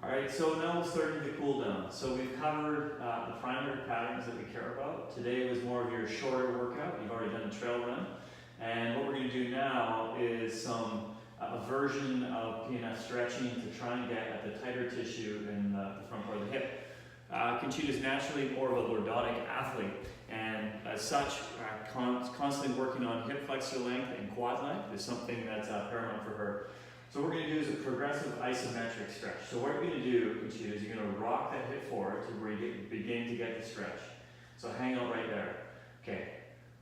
Alright, so now we'll start into the cool down. So we've covered the primary patterns that we care about. Today was more of your shorter workout. You've already done a trail run. And what we're going to do now is a version of PNF stretching to try and get at the tighter tissue in the front part of the hip. Conchita's naturally more of a lordotic athlete, and as such, constantly working on hip flexor length and quad length is something that's paramount for her. So what we're going to do is a progressive isometric stretch. So what you're going to do, Conchita, is you're going to rock that hip forward to where you begin to get the stretch. So hang out right there. Okay.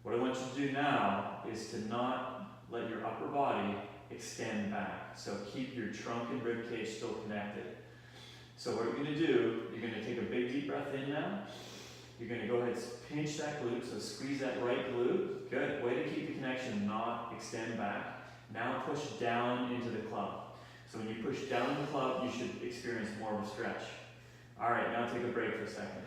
What I want you to do now is to not let your upper body extend back. So keep your trunk and rib cage still connected. So what you're going to do, you're going to take a big deep breath in now. You're going to go ahead and pinch that glute, so squeeze that right glute. Good. Way to keep the connection, not extend back. Now push down into the club. So when you push down in the club, you should experience more of a stretch. All right, now take a break for a second.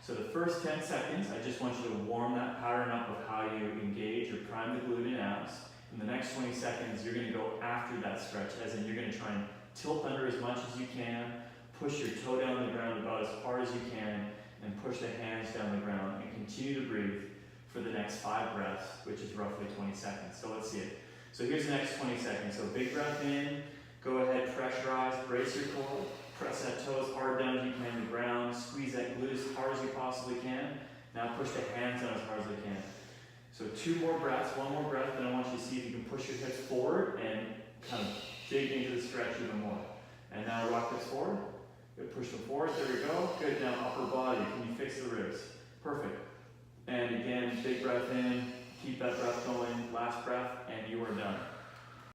So the first 10 seconds, I just want you to warm that pattern up of how you engage or prime the glute and abs. In the next 20 seconds, you're going to go after that stretch, as in you're going to try and tilt under as much as you can, push your toe down the ground about as hard as you can, and push the hands down the ground, and continue to breathe for the next 5 breaths, which is roughly 20 seconds. So let's see it. So here's the next 20 seconds. So big breath in, go ahead, pressurize, brace your core, press that toe as hard down as you can to the ground, squeeze that glute as hard as you possibly can. Now push the hands down as hard as they can. So 2 more breaths, 1 more breath, then I want you to see if you can push your hips forward and kind of dig into the stretch even more. And now rock this forward. Good, push them forward, there we go. Good, now upper body, can you fix the ribs? Perfect. And again, big breath in, keep that breath going, last breath, and you are done.